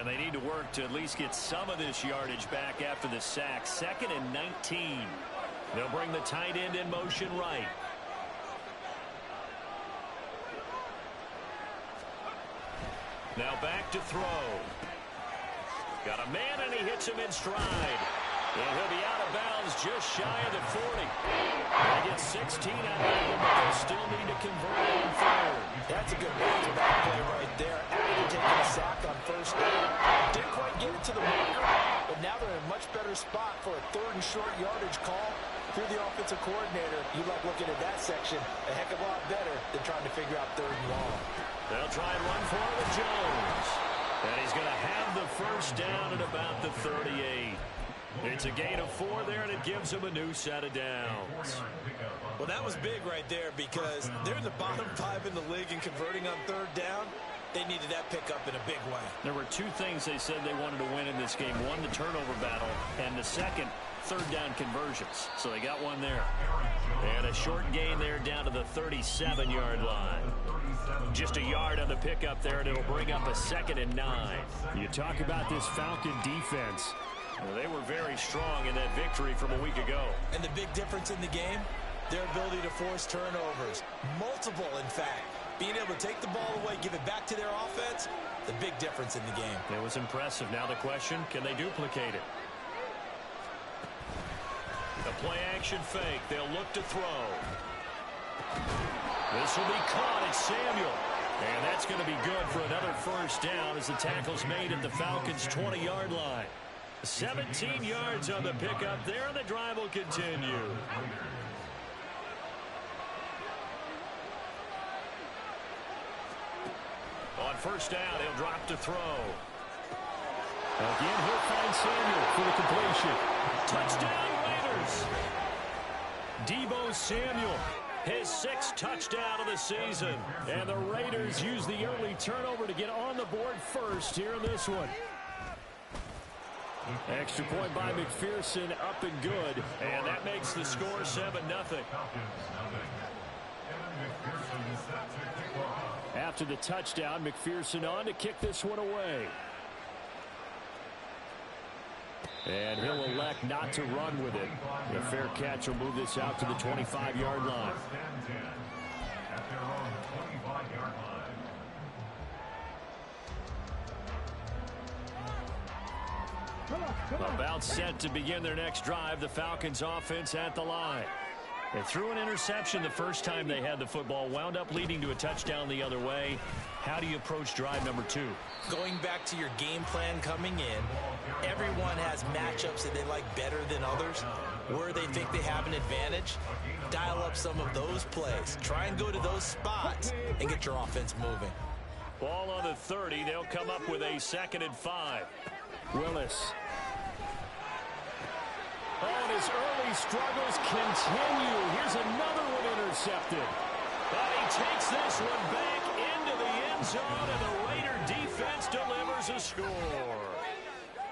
they need to work to at least get some of this yardage back after the sack. 2nd and 19. They'll bring the tight end in motion right. Now back to throw. Got a man, and he hits him in stride. And he'll be out of bounds just shy of the 40. They get 16 out of that one, but they still need to convert on 3rd. That's a good back play right there. After taking a sack on 1st down, didn't quite get it to the marker, but now they're in a much better spot for a 3rd and short yardage call. If you're the offensive coordinator, you like looking at that section a heck of a lot better than trying to figure out 3rd and long. They'll try and run for it with Jones. And he's going to have the 1st down at about the 38. It's a gain of 4 there, and it gives him a new set of downs. Well, that was big right there because they're in the bottom 5 in the league and converting on 3rd down. They needed that pickup in a big way. There were 2 things they said they wanted to win in this game. One, the turnover battle, and the second, 3rd down conversions. So they got one there. And a short gain there down to the 37-yard line. Just a yard on the pickup there, and it'll bring up a 2nd and 9. You talk about this Falcon defense. Well, they were very strong in that victory from a week ago. And the big difference in the game, their ability to force turnovers. Multiple, in fact. Being able to take the ball away, give it back to their offense, the big difference in the game. It was impressive. Now the question, can they duplicate it? A play-action fake. They'll look to throw. This will be caught. It's Samuel. And that's going to be good for another 1st down as the tackle's made at the Falcons' 20-yard line. 17 yards on the pickup there, and the drive will continue. On 1st down, he'll drop to throw. Again, he'll find Samuel for the completion. Touchdown, Raiders! Deebo Samuel, his 6th touchdown of the season. And the Raiders use the early turnover to get on the board first here in this one. Extra point by McPherson, up and good. And that makes the score 7-0. After the touchdown, McPherson on to kick this one away. And he'll elect not to run with it. A fair catch will move this out to the 25-yard line. About set to begin their next drive, the Falcons offense at the line. They threw an interception the first time they had the football, wound up leading to a touchdown the other way. How do you approach drive number 2? Going back to your game plan coming in, everyone has matchups that they like better than others. Where they think they have an advantage, dial up some of those plays. Try and go to those spots and get your offense moving. Ball on the 30. They'll come up with a 2nd and 5. Willis. Oh, and his early struggles continue. Here's another one intercepted. But he takes this one back into the end zone, and the Raider defense delivers a score.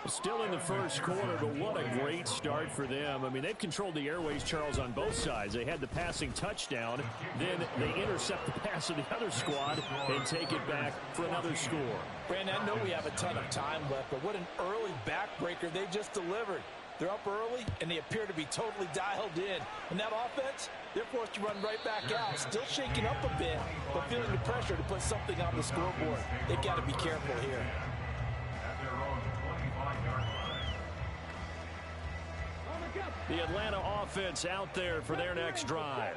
Still in the first quarter, but what a great start for them. I mean, they've controlled the airways, Charles, on both sides. They had the passing touchdown, then they intercept the pass of the other squad and take it back for another score. Brandon, I know we have a ton of time left, but what an early backbreaker they just delivered. They're up early, and they appear to be totally dialed in. And that offense, they're forced to run right back out. Still shaking up a bit, but feeling the pressure to put something on the scoreboard. They've got to be careful here. The Atlanta offense out there for their next drive.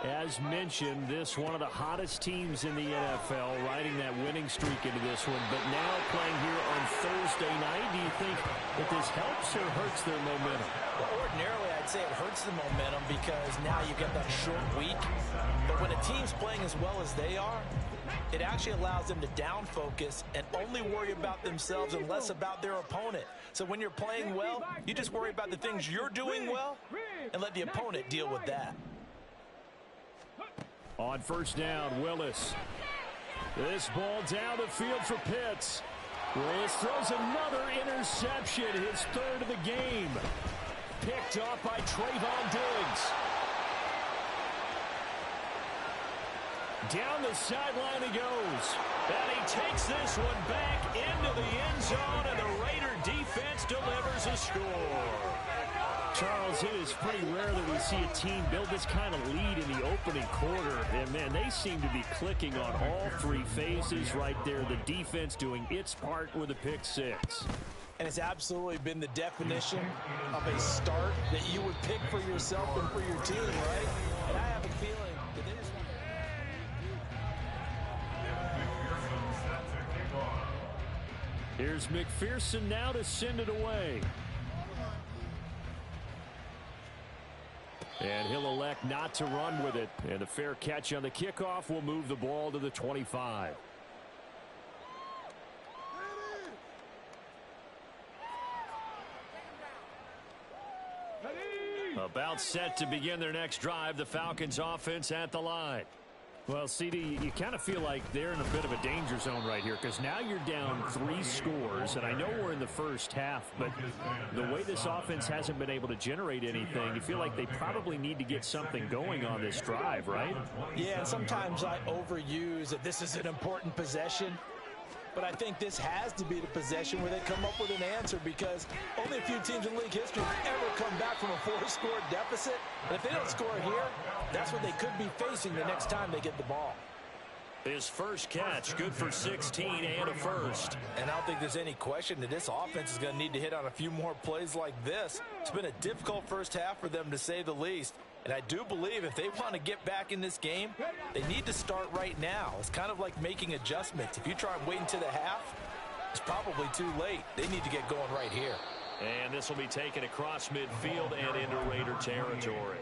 As mentioned, this one of the hottest teams in the NFL, riding that winning streak into this one. But now playing here on Thursday night, do you think that this helps or hurts their momentum? Well, ordinarily, I'd say it hurts the momentum because now you get that short week. But when a team's playing as well as they are, it actually allows them to down focus and only worry about themselves and less about their opponent. So when you're playing well, you just worry about the things you're doing well and let the opponent deal with that. On 1st down, Willis. This ball down the field for Pitts. Willis throws another interception, his 3rd of the game. Picked off by Trayvon Diggs. Down the sideline he goes. And he takes this one back into the end zone, and the Raider defense delivers a score. Charles, it is pretty rare that we see a team build this kind of lead in the opening quarter. And, man, they seem to be clicking on all three phases right there. The defense doing its part with a pick six. And it's absolutely been the definition of a start that you would pick for yourself and for your team, right? And I have a feeling that they just want... Here's McPherson now to send it away. And he'll elect not to run with it. And a fair catch on the kickoff will move the ball to the 25. About set to begin their next drive, the Falcons offense at the line. Well, CD, you kind of feel like they're in a bit of a danger zone right here because now you're down 3 scores, and I know we're in the first half, but the way this offense hasn't been able to generate anything, you feel like they probably need to get something going on this drive, right? Yeah, and sometimes I overuse that this is an important possession. But I think this has to be the possession where they come up with an answer because only a few teams in league history have ever come back from a 4-score deficit. And if they don't score here, that's what they could be facing the next time they get the ball. His first catch, good for 16 and a first. And I don't think there's any question that this offense is going to need to hit on a few more plays like this. It's been a difficult first half for them, to say the least. And I do believe if they want to get back in this game, they need to start right now. It's kind of like making adjustments. If you try and wait until the half, it's probably too late. They need to get going right here. And this will be taken across midfield and into Raider territory.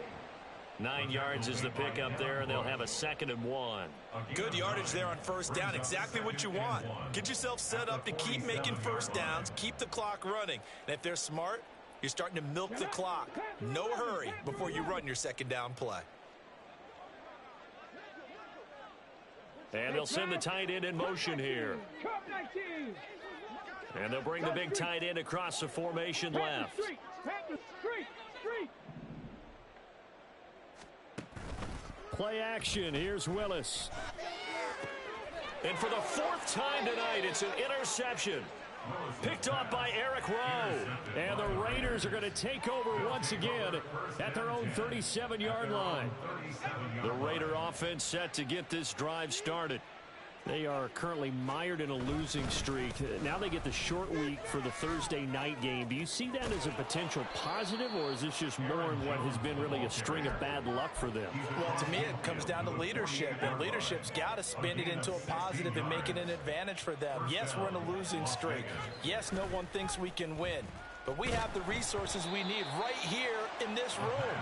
9 yards is the pickup there, and they'll have a 2nd and 1. Good yardage there on first down. Exactly what you want. Get yourself set up to keep making first downs, keep the clock running. And if they're smart, you're starting to milk the clock. No hurry before you run your 2nd down play. And they'll send the tight end in motion here. And they'll bring the big tight end across the formation left. Play action. Here's Willis. And for the 4th time tonight, it's an interception. Picked off by Eric Rowe. And the Raiders are going to take over once again at their own 37-yard line. The Raider offense set to get this drive started. They are currently mired in a losing streak. Now they get the short week for the Thursday night game. Do you see that as a potential positive, or is this just more in what has been really a string of bad luck for them? Well, to me, it comes down to leadership, and leadership's got to spin it into a positive and make it an advantage for them. Yes, we're in a losing streak. Yes, no one thinks we can win, but we have the resources we need right here in this room.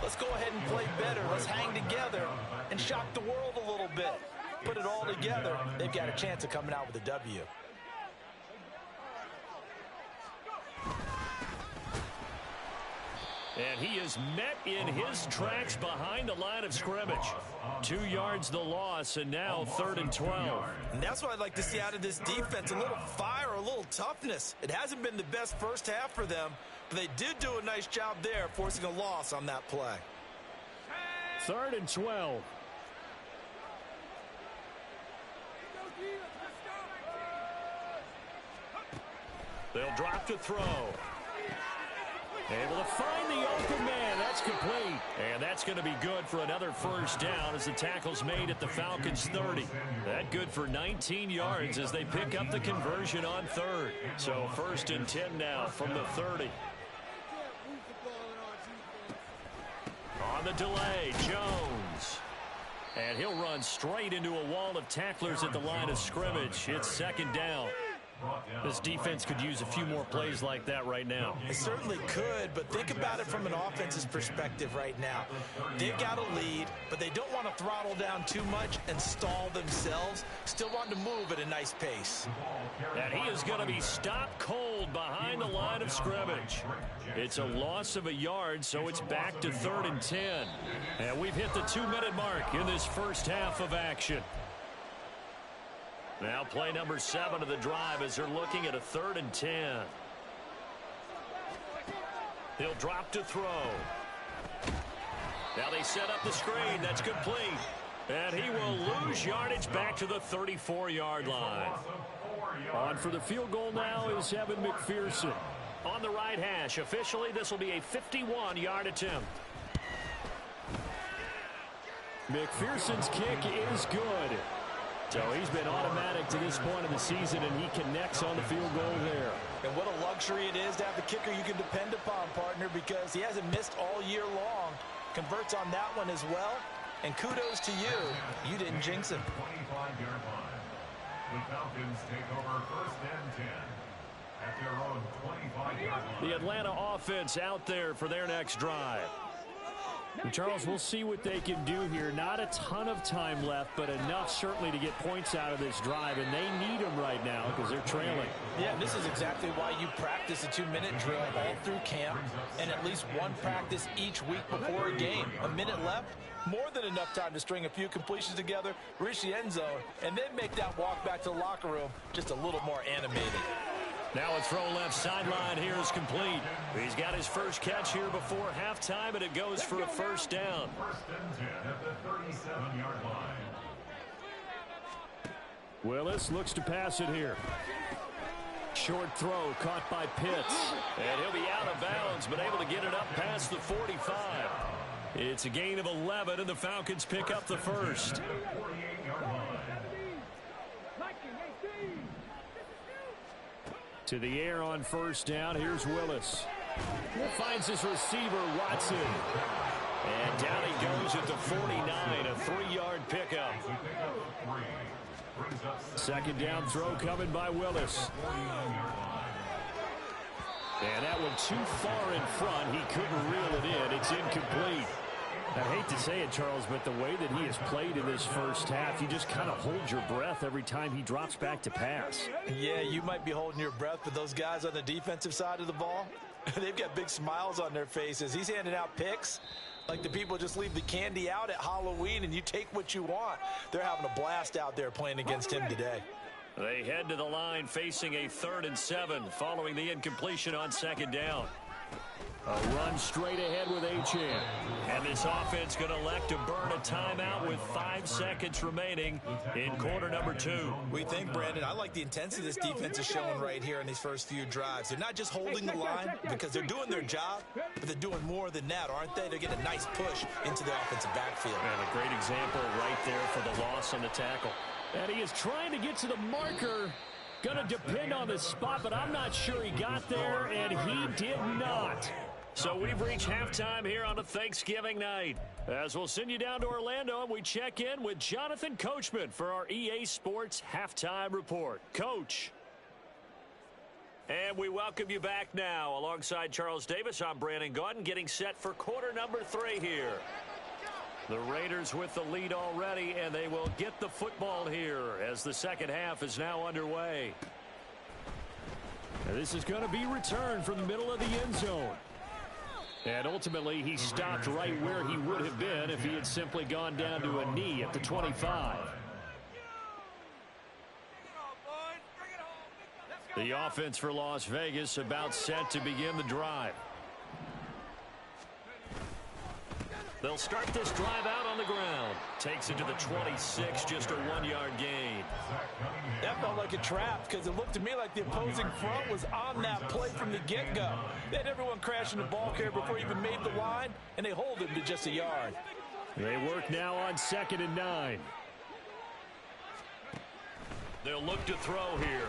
Let's go ahead and play better. Let's hang together and shock the world a little bit. Put it all together, they've got a chance of coming out with a W. And he is met in his tracks behind the line of scrimmage. 2 yards the loss, and now 3rd and 12. And that's what I'd like to see out of this defense, a little fire, a little toughness. It hasn't been the best first half for them, but they did do a nice job there, forcing a loss on that play. 3rd and 12. They'll drop to throw. Able to find the open man. That's complete. And that's going to be good for another first down as the tackle's made at the Falcons' 30. That good for 19 yards as they pick up the conversion on 3rd. So 1st and 10 now from the 30. On the delay, Jones. And he'll run straight into a wall of tacklers at the line of scrimmage. It's 2nd down. This defense could use a few more plays like that right now. It certainly could, but think about it from an offense's perspective right now. They've got a lead, but they don't want to throttle down too much and stall themselves. Still want to move at a nice pace. And he is going to be stopped cold behind the line of scrimmage. It's a loss of a yard, so it's back to 3rd and 10. And we've hit the 2-minute mark in this first half of action. Now play number 7 of the drive as they're looking at a 3rd and 10. He'll drop to throw. Now they set up the screen. That's complete. And he will lose yardage back to the 34-yard line. On for the field goal now is Evan McPherson. On the right hash, officially this will be a 51-yard attempt. McPherson's kick is good. So he's been automatic to this point of the season, and he connects on the field goal there. And what a luxury it is to have the kicker you can depend upon, partner, because he hasn't missed all year long. Converts on that one as well. And kudos to you. You didn't jinx him. 25-yard line. The Falcons take over 1st and 10 at their own 25-yard line. The Atlanta offense out there for their next drive. And Charles, we'll see what they can do here. Not a ton of time left, but enough certainly to get points out of this drive, and they need them right now because they're trailing. Yeah, and this is exactly why you practice a 2-minute drill all through camp and at least one practice each week before a game. A minute left, more than enough time to string a few completions together, reach the end zone, and then make that walk back to the locker room just a little more animated. Now a throw left sideline here is complete. He's got his first catch here before halftime, and it goes for a first down. 1st and 10 at the 37-yard line. Willis looks to pass it here. Short throw caught by Pitts. And he'll be out of bounds, but able to get it up past the 45. It's a gain of 11, and the Falcons pick up the first. 48-yard line. To the air on first down. Here's Willis. Finds his receiver, Watson. And down he goes at the 49, a 3-yard pickup. Second down throw coming by Willis. And that one too far in front. He couldn't reel it in. It's incomplete. I hate to say it, Charles, but the way that he has played in this first half, you just kind of hold your breath every time he drops back to pass. Yeah, you might be holding your breath, but those guys on the defensive side of the ball, they've got big smiles on their faces. He's handing out picks like the people just leave the candy out at Halloween and you take what you want. They're having a blast out there playing against him today. They head to the line facing a 3rd and 7 following the incompletion on second down. A run straight ahead with Achane. And this offense going to elect to burn a timeout with 5 seconds remaining in quarter number 2. We think, Brandon, I like the intensity this defense is showing right here in these first few drives. They're not just holding the line because they're doing their job, but they're doing more than that, aren't they? They're getting a nice push into the offensive backfield. And a great example right there for the loss on the tackle. And he is trying to get to the marker. Going to depend on the spot, but I'm not sure he got there, and he did not. So we've reached halftime here on a Thanksgiving night. As we'll send you down to Orlando, and we check in with Jonathan Coachman for our EA Sports Halftime Report. Coach. And we welcome you back now. Alongside Charles Davis, I'm Brandon Gaudin, getting set for quarter number 3 here. The Raiders with the lead already, and they will get the football here as the second half is now underway. Now this is going to be returned from the middle of the end zone. And ultimately, he stopped right where he would have been if he had simply gone down to a knee at the 25. The offense for Las Vegas about set to begin the drive. They'll start this drive out on the ground. Takes it to the 26, just a 1-yard gain. That felt like a trap because it looked to me like the opposing front was on that play from the get-go. They had everyone crashing the ball carrier before he even made the line, and they hold him to just a yard. They work now on 2nd and 9. They'll look to throw here.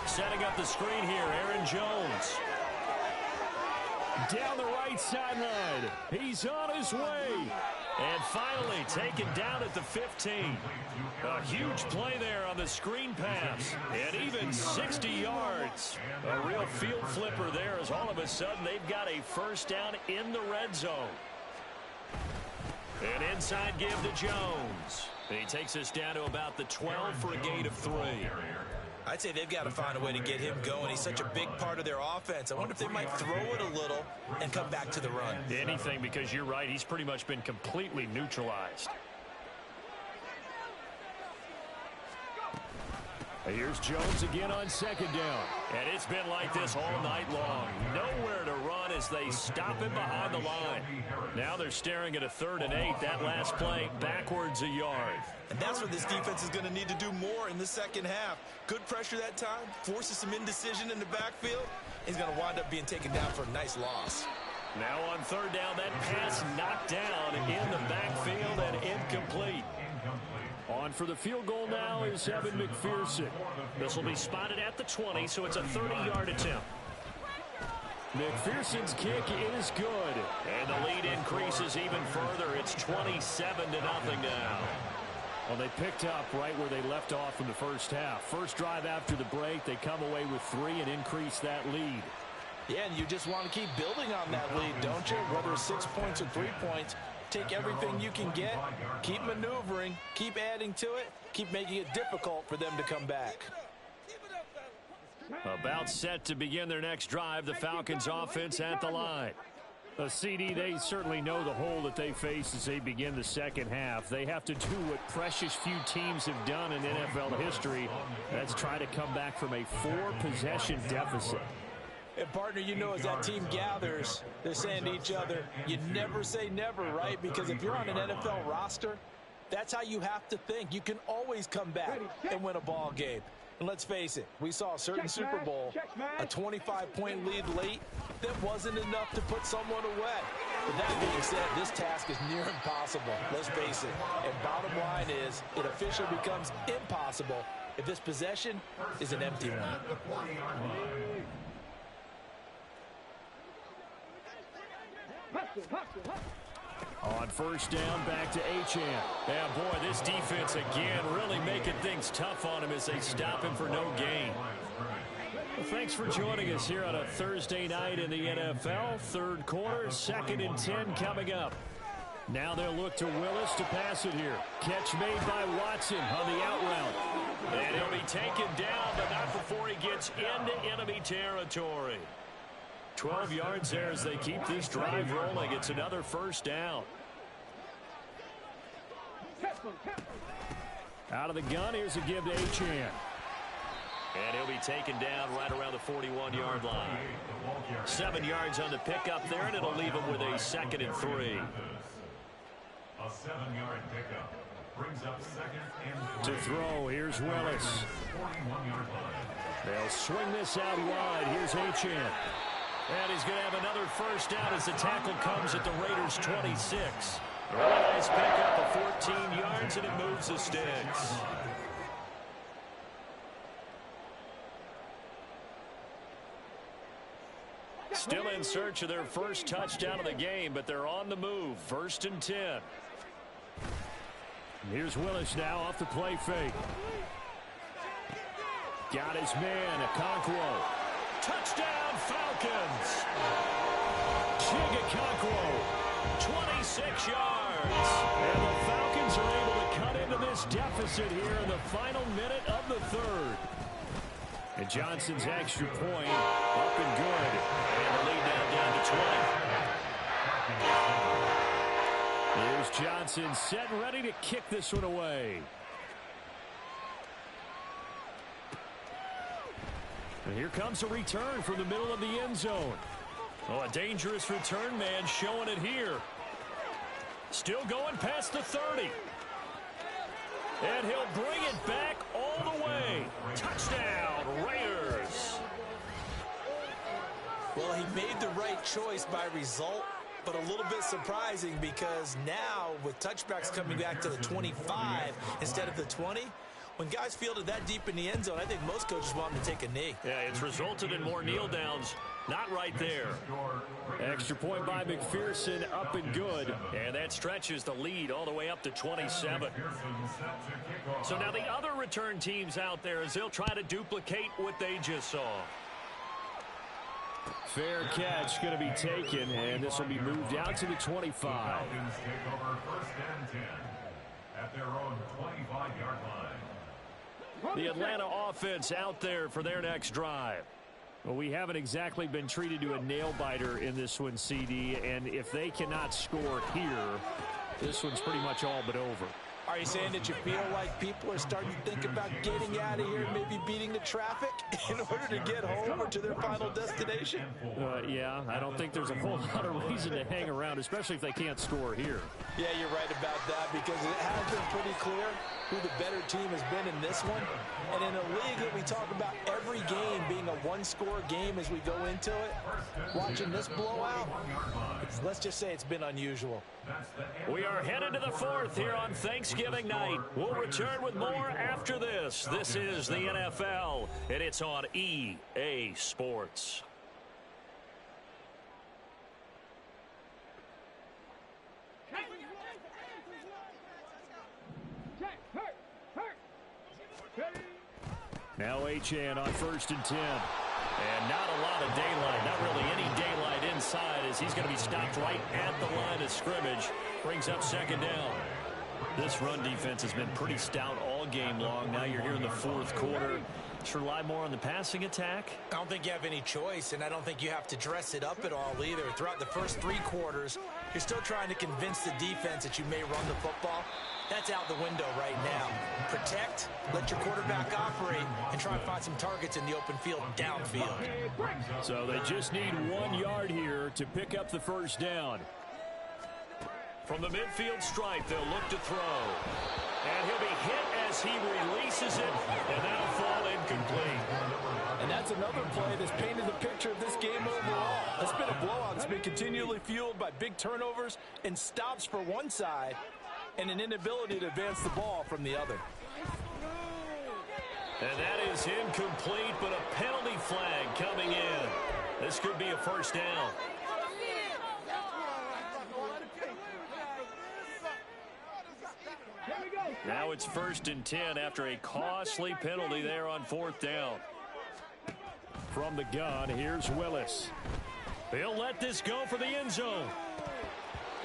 Setting up the screen here, Aaron Jones. Down the right sideline. He's on his way. And finally taken down at the 15. A huge play there on the screen pass. And even 60 yards. A real field flipper there as all of a sudden they've got a first down in the red zone. An inside give to Jones. He takes us down to about the 12 for a gain of 3. I'd say they've got to find a way to get him going. He's such a big part of their offense. I wonder if they might throw it a little and come back to the run. Anything, because you're right. He's pretty much been completely neutralized. Here's Jones again on 2nd down. And it's been like this all night long. Nowhere to run as they stop him behind the line. Now they're staring at a 3rd and 8. That last play backwards a yard. And that's what this defense is going to need to do more in the second half. Good pressure that time, forces some indecision in the backfield. He's going to wind up being taken down for a nice loss. Now on 3rd down, that pass knocked down in the backfield and incomplete. On for the field goal now is Evan McPherson. This will be spotted at the 20, so it's a 30-yard attempt. McPherson's kick is good, and the lead increases even further. It's 27-0 now. Well, they picked up right where they left off in the first half. First drive after the break, they come away with 3 and increase that lead. Yeah, and you just want to keep building on that lead, don't you? Whether it's 6 points or 3 points, take everything you can get, keep maneuvering, keep adding to it, keep making it difficult for them to come back. About set to begin their next drive, the Falcons offense at the line. CD, they certainly know the hole that they face as they begin the second half. They have to do what precious few teams have done in NFL history. That's try to come back from a 4-possession deficit. And, partner, you know, as that team gathers, they're saying to each other, you never say never, right? Because if you're on an NFL roster, that's how you have to think. You can always come back and win a ball game. And let's face it, we saw a certain Super Bowl, a 25-point lead late that wasn't enough to put someone away. But that being said, this task is near impossible. Let's face it. And bottom line is, it officially becomes impossible if this possession is an empty one. On first down, back to Achane. Yeah, boy, this defense again really making things tough on him as they stop him for no gain. Well, thanks for joining us here on a Thursday night in the NFL. Third quarter, 2nd and 10 coming up. Now they'll look to Willis to pass it here. Catch made by Watson on the out route. And he'll be taken down, but not before he gets into enemy territory. 12 yards there as they keep this drive rolling. It's another first down. Out of the gun, here's a give to Achane. And he'll be taken down right around the 41-yard line. 7 yards on the pickup there, and it'll leave him with a 2nd and 3. A 7-yard pickup brings up 2nd and 3. To throw, here's Willis. They'll swing this out wide. Here's Achane. And he's going to have another first down as the tackle comes at the Raiders' 26. Really nice pickup of 14 yards, and it moves the sticks. Still in search of their first touchdown of the game, but they're on the move. 1st and 10. Here's Willis now off the play fake. Got his man, Okonkwo. Touchdown, Falcons! Okonkwo, 26 yards. And the Falcons are able to cut into this deficit here in the final minute of the 3rd. And Johnson's extra point up and good. And the lead now down to 20. Here's Johnson set and ready to kick this one away. And here comes a return from the middle of the end zone. Oh, a dangerous return man showing it here. Still going past the 30. And he'll bring it back all the way. Touchdown, Raiders. Well, he made the right choice by result, but a little bit surprising because now with touchbacks coming back to the 25 instead of the 20, when guys fielded that deep in the end zone, I think most coaches want them to take a knee. Yeah, it's resulted in more kneel downs. Not right there. Extra point by McPherson, up and good. And that stretches the lead all the way up to 27. So now the other return teams out there as they'll try to duplicate what they just saw. Fair catch going to be taken, and this will be moved out to the 25. Falcons take over 1st and 10 at their own 25-yard line. The Atlanta offense out there for their next drive. Well, we haven't exactly been treated to a nail-biter in this one, CD, and if they cannot score here, this one's pretty much all but over. Are you saying that you feel like people are starting to think about getting out of here, maybe beating the traffic in order to get home or to their final destination? Yeah, I don't think there's a whole lot of reason to hang around, especially if they can't score here. Yeah, you're right about that, because it has been pretty clear who the better team has been in this one. And in a league that we talk about every game being a one-score game as we go into it, watching this blowout, let's just say it's been unusual. We are headed to the fourth here on Thanksgiving night. We'll return with more after this. This is the NFL, and it's on EA Sports. Now Achane on 1st and 10. And not a lot of daylight, not really any daylight inside, as he's going to be stopped right at the line of scrimmage. Brings up 2nd down. This run defense has been pretty stout all game long. Now you're here in the 4th quarter. Should rely more on the passing attack? I don't think you have any choice, and I don't think you have to dress it up at all either. Throughout the first 3 quarters, you're still trying to convince the defense that you may run the football. That's out the window right now. Protect, let your quarterback operate, and try and find some targets in the open field downfield. So they just need 1 yard here to pick up the 1st down. From the midfield stripe, they'll look to throw. And he'll be hit as he releases it, and that'll fall incomplete. And that's another play that's painted the picture of this game overall. It's been a blowout that's been continually fueled by big turnovers and stops for one side, and an inability to advance the ball from the other. And that is incomplete, but a penalty flag coming in. This could be a 1st down. Now it's 1st and 10 after a costly penalty there on 4th down. From the gun, here's Willis. He'll let this go for the end zone.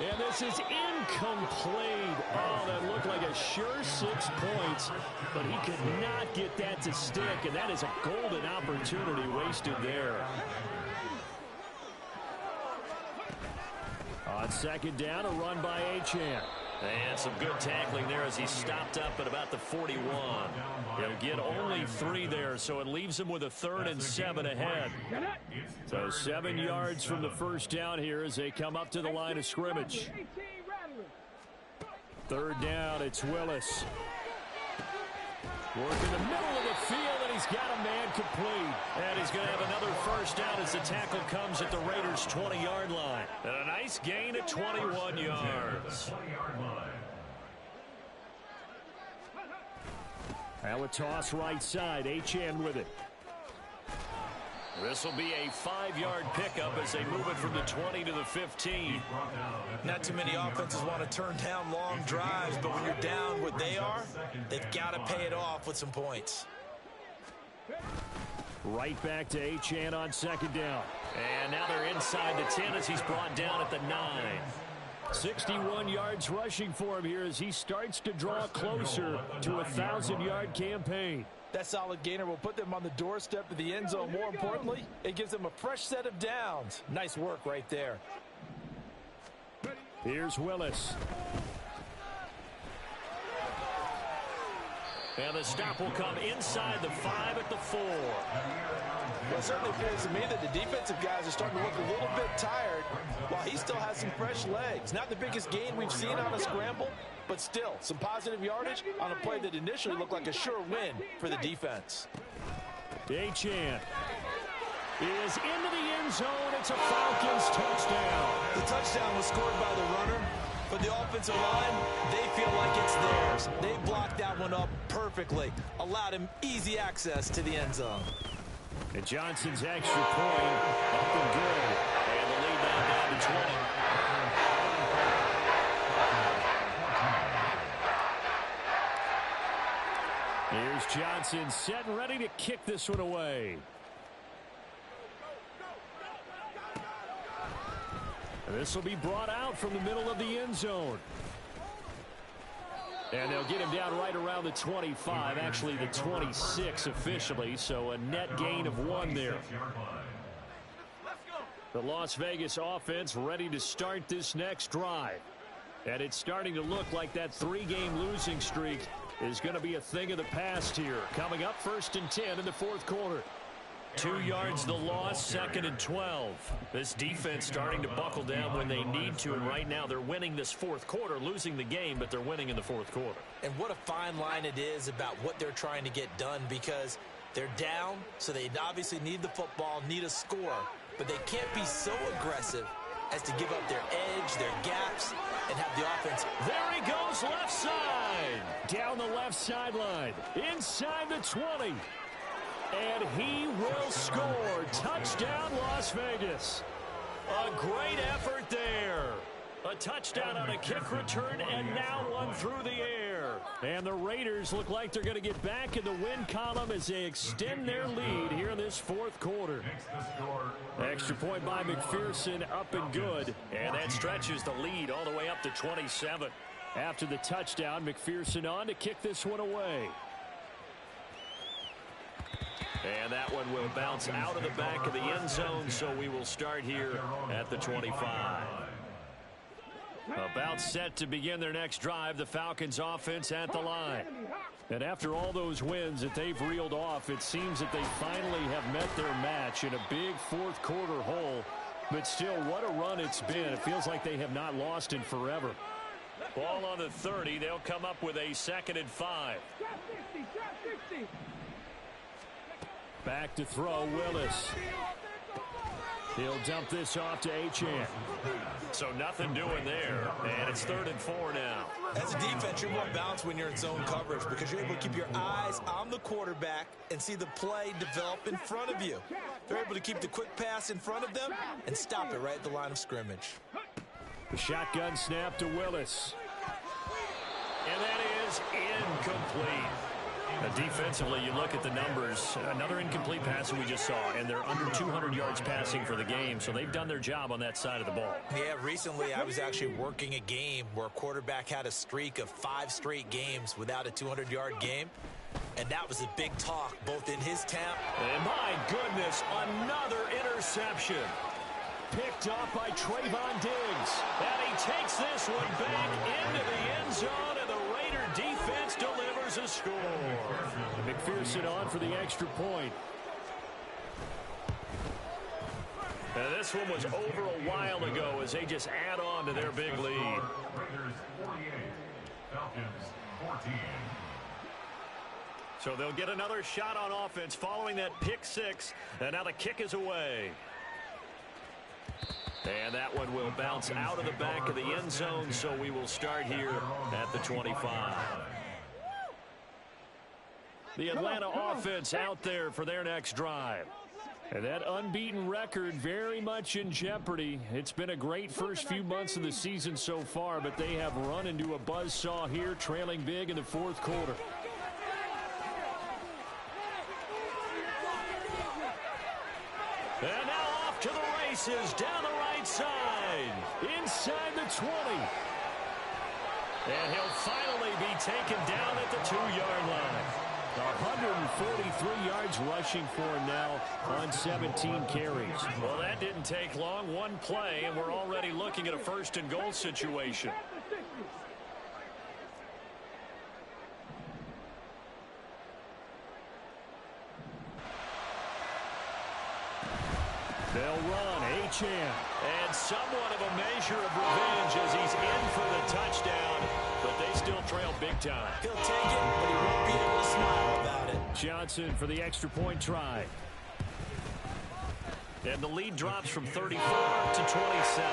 And this is incomplete. Oh, that looked like a sure 6 points, but he could not get that to stick, and that is a golden opportunity wasted there. On 2nd down, a run by Achane. And some good tackling there as he stopped up at about the 41. He'll get only 3 there, so it leaves him with a 3rd and 7 ahead. So 7 yards from the 1st down here as they come up to the line of scrimmage. 3rd down, it's Willis. Work in the middle of the field, and he's got a man complete. And he's going to have another 1st down as the tackle comes at the Raiders' 20-yard line. And a nice gain at 21 yards. Now a toss right side. Achane with it. This will be a 5-yard pickup as they move it from the 20 to the 15. Not too many offenses want to turn down long drives, but when you're down what they are, they've got to pay it off with some points. Right back to Achane on 2nd down. And now they're inside the 10 as he's brought down at the 9. 61 yards rushing for him here as he starts to draw closer to a 1,000-yard campaign. That solid gainer will put them on the doorstep of the end zone. More importantly, it gives them a fresh set of downs. Nice work right there. Here's Willis. And the stop will come inside the 5 at the 4. Well, it certainly appears to me that the defensive guys are starting to look a little bit tired while he still has some fresh legs. Not the biggest gain we've seen on a scramble, but still some positive yardage on a play that initially looked like a sure win for the defense. Achane is into the end zone. It's a Falcons touchdown. The touchdown was scored by the runner, but the offensive line, they feel like it's theirs. They blocked that one up perfectly, allowed him easy access to the end zone. And Johnson's extra point up and good. And the lead now down to 20. Here's Johnson set and ready to kick this one away. And this will be brought out from the middle of the end zone. And they'll get him down right around the 25, actually the 26 officially, so a net gain of 1 there. The Las Vegas offense ready to start this next drive. And it's starting to look like that 3-game losing streak is going to be a thing of the past here. Coming up, 1st and 10 in the 4th quarter. 2 yards the loss, 2nd and 12. This defense starting to buckle down when they need to, and right now they're winning this 4th quarter, losing the game, but they're winning in the 4th quarter. And what a fine line it is about what they're trying to get done, because they're down, so they obviously need the football, need a score, but they can't be so aggressive as to give up their edge, their gaps, and have the offense. There he goes, left side. Down the left sideline, inside the 20. And he will score. Touchdown, Las Vegas. A great effort there. A touchdown on a kick return, and now one through the air. And the Raiders look like they're going to get back in the win column as they extend their lead here in this 4th quarter. Extra point by McPherson, up and good. And that stretches the lead all the way up to 27. After the touchdown, McPherson on to kick this one away. And that one will bounce out of the back of the end zone, so we will start here at the 25. About set to begin their next drive, the Falcons offense at the line. And after all those wins that they've reeled off, it seems that they finally have met their match in a big 4th quarter hole. But still, what a run it's been. It feels like they have not lost in forever. Ball on the 30. They'll come up with a 2nd and 5. Back to throw, Willis. He'll dump this off to Achane. So nothing doing there, and it's 3rd and 4 now. As a defense, you're more balanced when you're in zone coverage because you're able to keep your eyes on the quarterback and see the play develop in front of you. They're able to keep the quick pass in front of them and stop it right at the line of scrimmage. The shotgun snap to Willis. And that is incomplete. Defensively, you look at the numbers. Another incomplete pass that we just saw, and they're under 200 yards passing for the game, so they've done their job on that side of the ball. Yeah, recently I was actually working a game where a quarterback had a streak of 5 straight games without a 200-yard game, and that was a big talk, both in his town. And my goodness, another interception. Picked off by Trayvon Diggs. And he takes this one back into the end zone, and the Raider defense delivers a score. McPherson on for the extra point. And this one was over a while ago as they just add on to their big lead. Raiders 48, Falcons 14. So they'll get another shot on offense following that pick 6, and now the kick is away. And that one will bounce out of the back of the end zone, so we will start here at the 25. The Atlanta offense out there for their next drive. And that unbeaten record very much in jeopardy. It's been a great first few months of the season so far, but they have run into a buzzsaw here, trailing big in the 4th quarter. And now off to the races, down the right side, inside the 20. And he'll finally be taken down at the 2-yard line. 143 yards rushing for him now on 17 carries. Well, that didn't take long. One play, and we're already looking at a 1st and goal situation. They'll run, Achane. And somewhat of a measure of revenge as he's in for the touchdown, but they still trail big time. He'll take it, but he won't be able to smile about it. Johnson for the extra point try. And the lead drops from 34 to 27.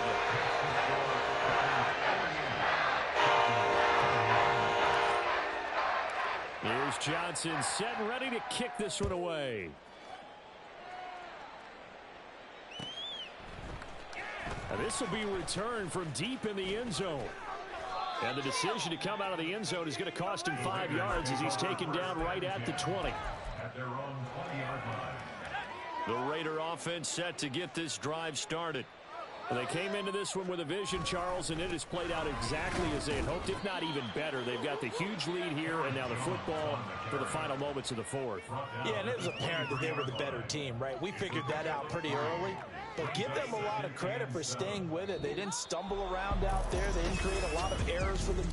Here's Johnson set and ready to kick this one away. And this will be returned from deep in the end zone. And the decision to come out of the end zone is going to cost him 5 yards as he's taken down right at the 20. At their own 20-yard line. The Raider offense set to get this drive started. Well, they came into this one with a vision, Charles, and it has played out exactly as they had hoped, if not even better. They've got the huge lead here, and now the football for the final moments of the fourth. Yeah, and it was apparent that they were the better team, right? We figured that out pretty early. But give them a lot of credit for staying with it. They didn't stumble around out there. They didn't create a lot of errors for them.